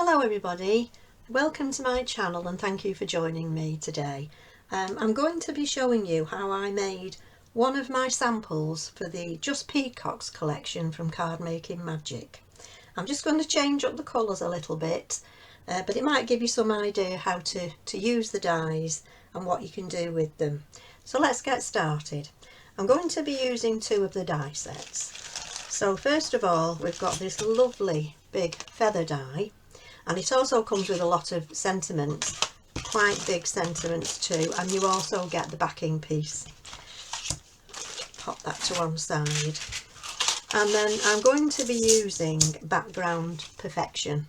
Hello everybody, welcome to my channel and thank you for joining me today. I'm going to be showing you how I made one of my samples for the Just Peacocks collection from Card Making Magic. I'm just going to change up the colours a little bit, but it might give you some idea how to use the dies and what you can do with them. So let's get started. I'm going to be using two of the die sets. So first of all, we've got this lovely big feather die. And it also comes with a lot of sentiments, quite big sentiments too, and you also get the backing piece. Pop that to one side. And then I'm going to be using Background Perfection.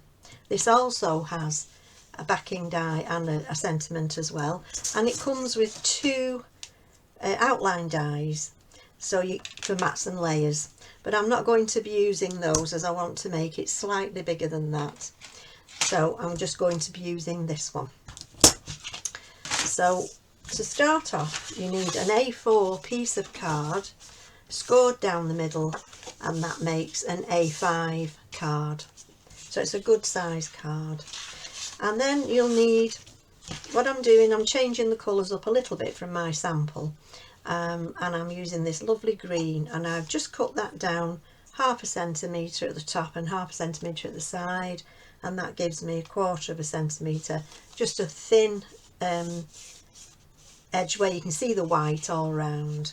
This also has a backing die and a sentiment as well, and it comes with two outline dies for mats and layers, but I'm not going to be using those as I want to make it slightly bigger than that. So I'm just going to be using this one. So to start off, you need an A4 piece of card scored down the middle, and that makes an A5 card. So it's a good size card. And then you'll need, what I'm doing, I'm changing the colours up a little bit from my sample, and I'm using this lovely green, and I've just cut that down 1/2 centimetre at the top and 1/2 centimetre at the side, and that gives me 1/4 centimetre, just a thin edge where you can see the white all round.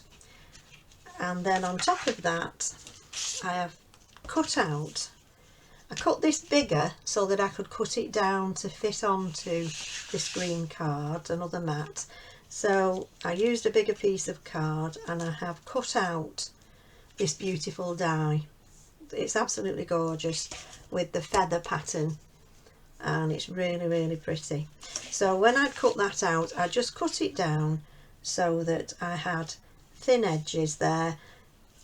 And then on top of that I have I cut this bigger so that I could cut it down to fit onto this green card, another mat. So I used a bigger piece of card and I have cut out this beautiful die. It's absolutely gorgeous with the feather pattern, and it's really pretty. So when I cut that out, I just cut it down so that I had thin edges there.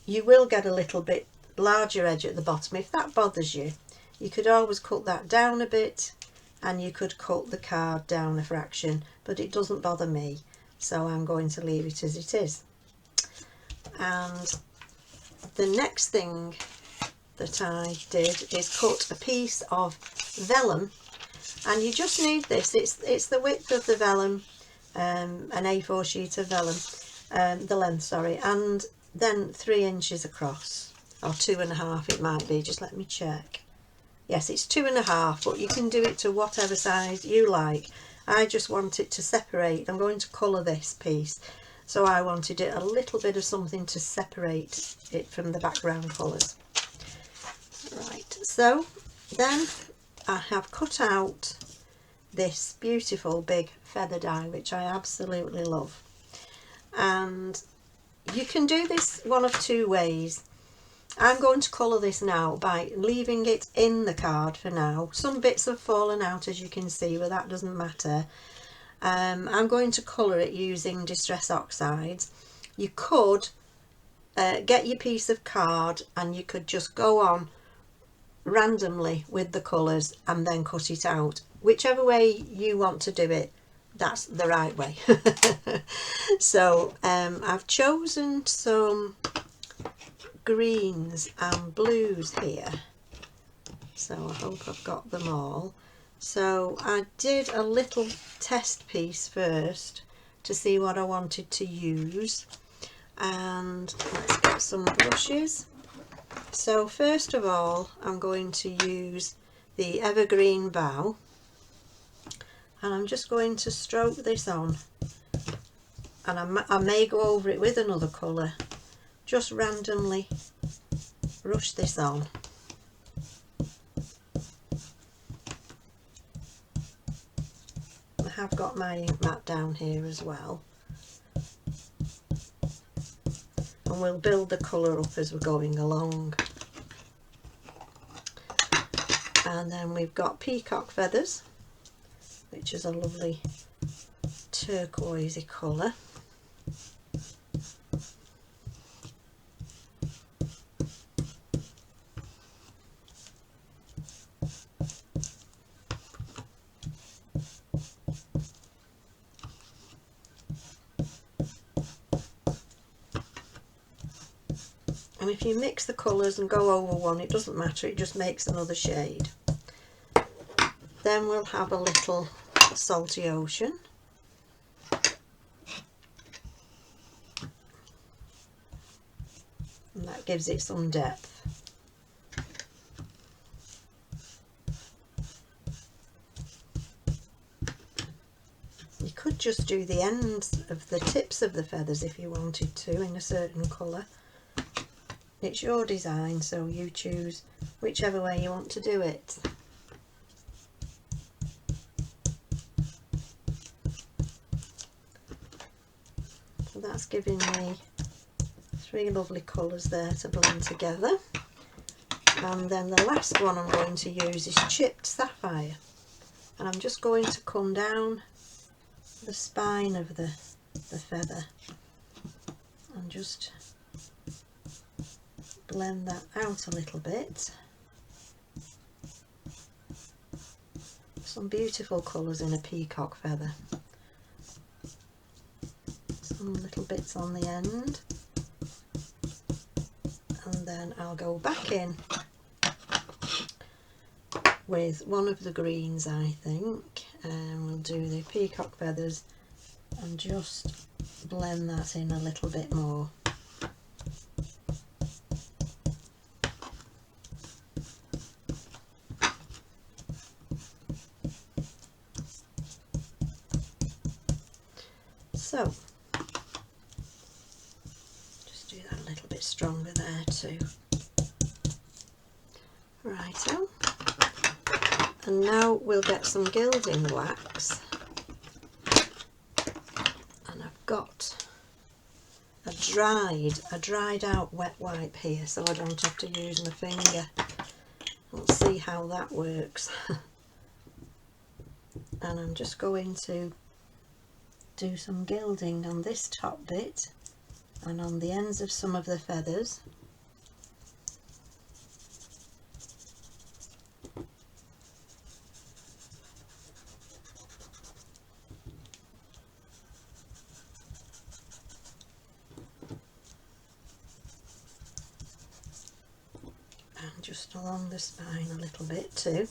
You will get a little bit larger edge at the bottom. If that bothers you, you could always cut that down a bit, and you could cut the card down a fraction, but it doesn't bother me, so I'm going to leave it as it is. And the next thing that I did is cut a piece of vellum, and you just need this. It's the width of the vellum, an A4 sheet of vellum, the length, sorry, and then 3 inches across, or 2.5 it might be. Just let me check. Yes, it's 2.5, but you can do it to whatever size you like. I just want it to separate. I'm going to colour this piece, so I wanted it a little bit of something to separate it from the background colours. Right, so then I have cut out this beautiful big feather die, which I absolutely love. And you can do this one of two ways. I'm going to colour this now by leaving it in the card for now. Some bits have fallen out, as you can see, but that doesn't matter. I'm going to colour it using Distress Oxides. You could get your piece of card and you could just go on randomly with the colours and then cut it out. Whichever way you want to do it, that's the right way. So I've chosen some greens and blues here, so I hope I've got them all. So I did a little test piece first to see what I wanted to use, and let's get some brushes. So first of all, I'm going to use the Evergreen Bough, and I'm just going to stroke this on, and I may go over it with another colour. Just randomly rush this on. I have got my ink mat down here as well, and we'll build the colour up as we're going along. And then we've got Peacock Feathers, which is a lovely turquoisey colour. And if you mix the colours and go over one, it doesn't matter, it just makes another shade. Then we'll have a little salty ocean. And that gives it some depth. You could just do the ends of the tips of the feathers if you wanted to in a certain colour. It's your design, so you choose whichever way you want to do it. So that's giving me 3 lovely colours there to blend together. And then the last one I'm going to use is chipped sapphire. And I'm just going to come down the spine of the feather and just blend that out a little bit. Some beautiful colours in a peacock feather. Some little bits on the end, and then I'll go back in with one of the greens, I think, and we'll do the peacock feathers and just blend that in a little bit more. So just do that a little bit stronger there too. Righto. And now we'll get some gilding wax, and I've got a dried out wet wipe here, so I don't have to use my finger. We'll see how that works. And I'm just going to do some gilding on this top bit and on the ends of some of the feathers. And just along the spine a little bit too.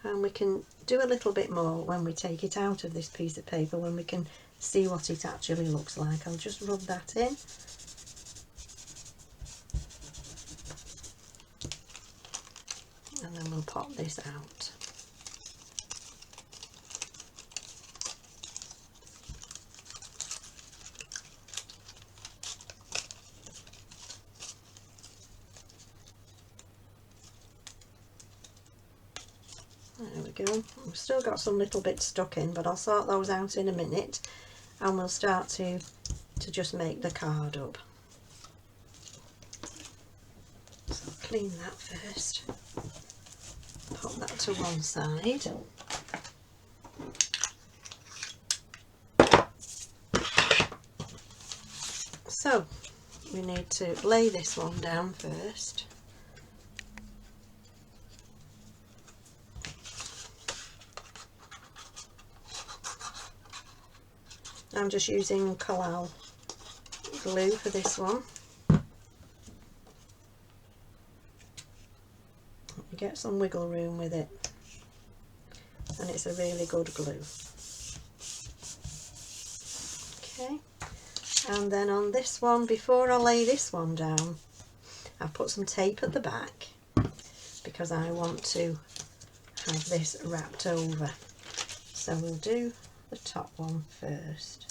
And we can do a little bit more when we take it out of this piece of paper, when we can see what it actually looks like. I'll just rub that in. And then we'll pop this out. There we go. We've still got some little bits stuck in, but I'll sort those out in a minute, and we'll start to just make the card up. So I'll clean that first. Pop that to one side. So we need to lay this one down first. I'm just using Collal glue for this one. You get some wiggle room with it, and it's a really good glue. Okay, and then on this one, before I lay this one down, I've put some tape at the back because I want to have this wrapped over. So we'll do the top one first.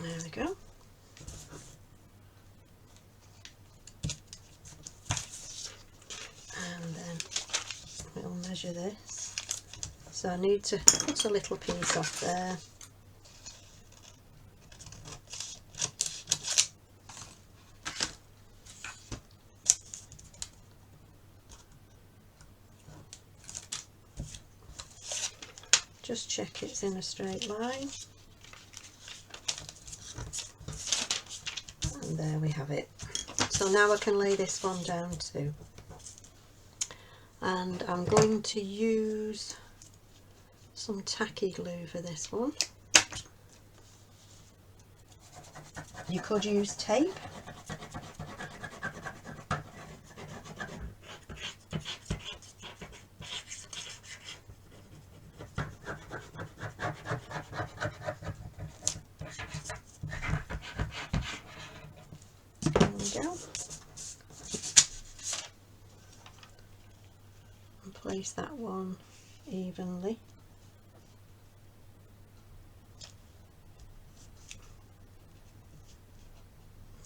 There we go. And then we'll measure this. So I need to cut a little piece off there. Just check it's in a straight line. And And there we have it. So now I can lay this one down too. And I'm going to use some tacky glue for this one. You could use tape. There we go. And place that one evenly.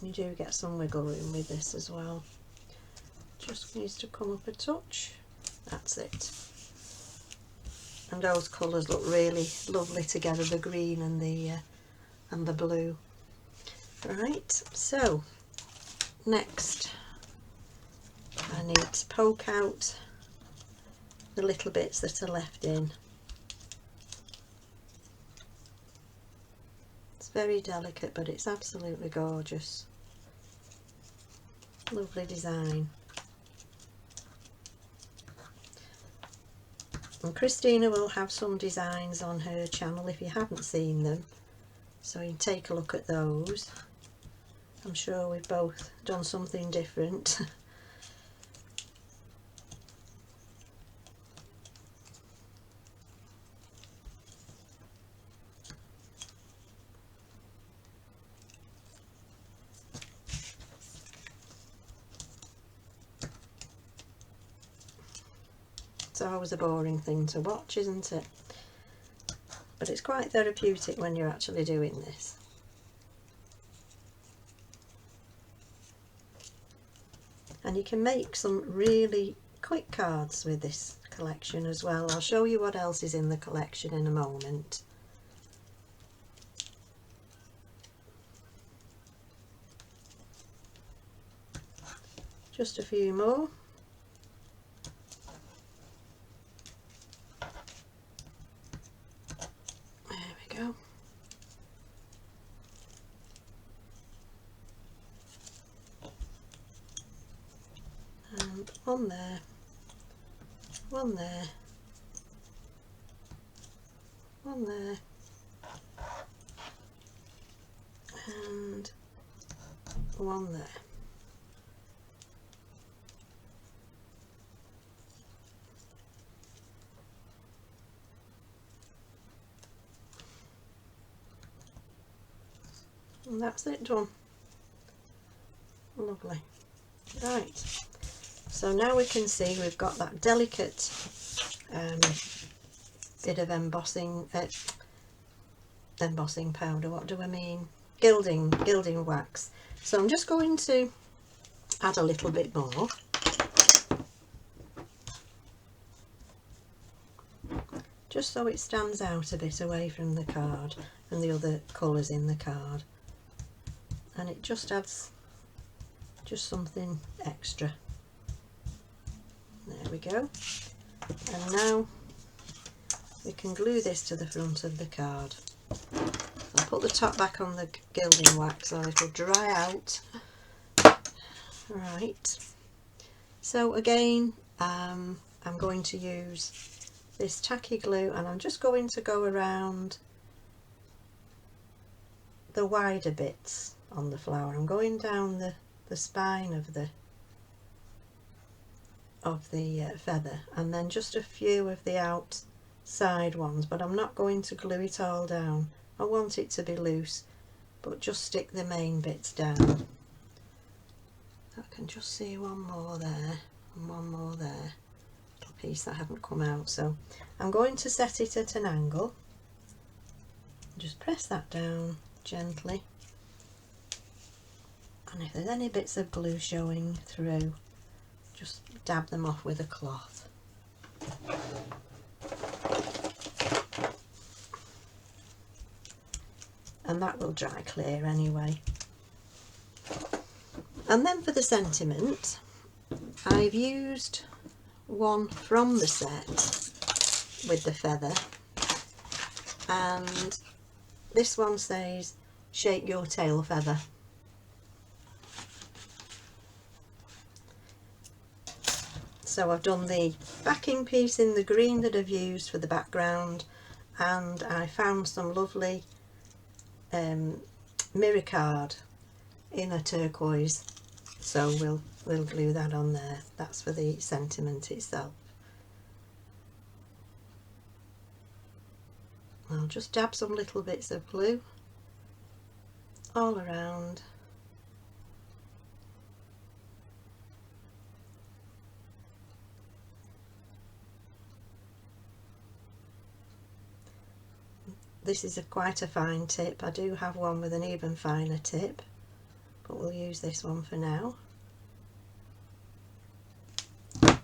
You do get some wiggle room with this as well. Just needs to come up a touch. That's it. And those colours look really lovely together, the green and the blue. Right, so next I need to poke out the little bits that are left in. It's very delicate, but it's absolutely gorgeous. Lovely design. And Christina will have some designs on her channel if you haven't seen them, so you can take a look at those. I'm sure we've both done something different. It's always a boring thing to watch, isn't it? But it's quite therapeutic when you're actually doing this. And you can make some really quick cards with this collection as well. I'll show you what else is in the collection in a moment. Just a few more. Go. And one there, one there, one there, and one there. And that's it done. Lovely. Right, so now we can see we've got that delicate bit of embossing powder, what do I mean? Gilding wax. So I'm just going to add a little bit more. Just so it stands out a bit away from the card and the other colours in the card. And it just adds just something extra. There we go. And now we can glue this to the front of the card. I'll put the top back on the gilding wax so it'll dry out. Right. So again, I'm going to use this tacky glue and I'm just going to go around the wider bits on the flower. I'm going down the spine of the feather and then just a few of the outside ones, but I'm not going to glue it all down. I want it to be loose, but just stick the main bits down. I can just see one more there and one more there, little piece that hadn't come out. So I'm going to set it at an angle, just press that down gently. And if there's any bits of glue showing through, just dab them off with a cloth. And that will dry clear anyway. And then for the sentiment, I've used one from the set with the feather, and this one says, "Shake your tail feather." So I've done the backing piece in the green that I've used for the background, and I found some lovely mirror card in a turquoise, so we'll glue that on there. That's for the sentiment itself. I'll just dab some little bits of glue all around. This is quite a fine tip. I do have one with an even finer tip, but we'll use this one for now. And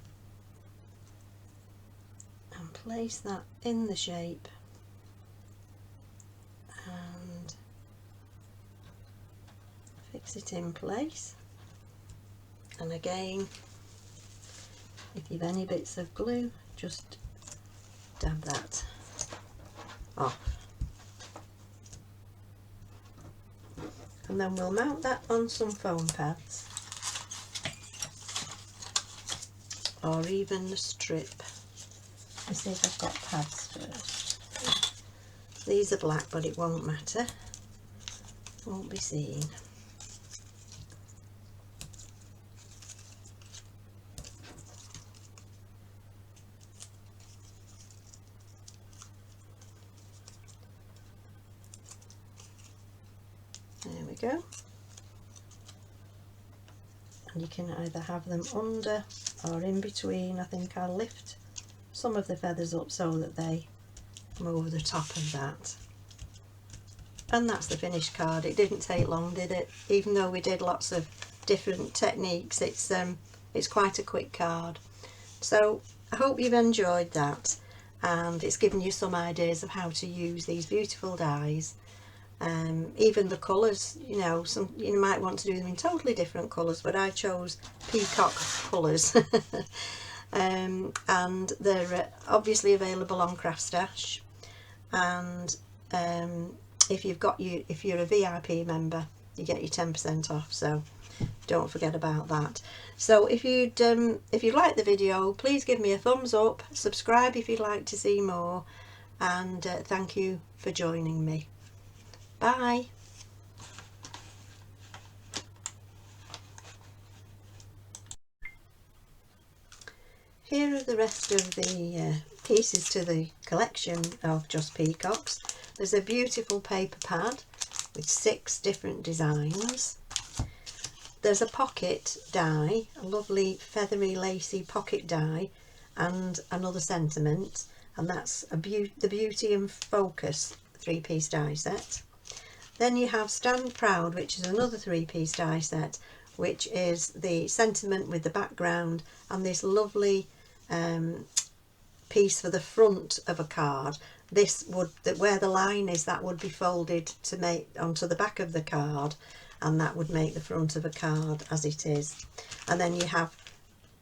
place that in the shape and fix it in place. And again, if you've any bits of glue, just dab that off. And then we'll mount that on some foam pads or even the strip. Let's see if I've got pads first. These are black, but it won't matter, won't be seen. There we go. And you can either have them under or in between. I think I'll lift some of the feathers up so that they come over the top of that. And that's the finished card. It didn't take long, did it? Even though we did lots of different techniques, it's quite a quick card. So I hope you've enjoyed that, and it's given you some ideas of how to use these beautiful dies. Even the colours, you know, you might want to do them in totally different colours, but I chose peacock colours. And they're obviously available on Craft Stash, and if you're a VIP member, you get your 10% off, so don't forget about that. So if you like the video, please give me a thumbs up, subscribe if you'd like to see more, and thank you for joining me. Bye. Here are the rest of the pieces to the collection of Just Peacocks. There's a beautiful paper pad with 6 different designs. There's a pocket die, a lovely feathery lacy pocket die, and another sentiment, and that's the Beauty and Focus 3-piece die set. Then you have Stand Proud, which is another 3-piece die set, which is the sentiment with the background and this lovely piece for the front of a card. This would, where the line is, that would be folded to make onto the back of the card, and that would make the front of a card as it is. And then you have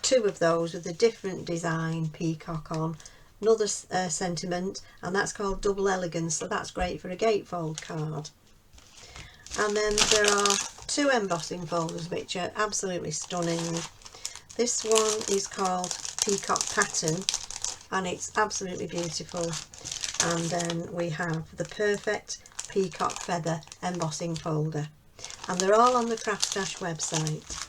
2 of those with a different design peacock on, another sentiment, and that's called Double Elegance, so that's great for a gatefold card. And then there are 2 embossing folders which are absolutely stunning. This one is called Peacock Pattern, and it's absolutely beautiful. And then we have the Perfect Peacock Feather embossing folder, and they're all on the Craft Stash website.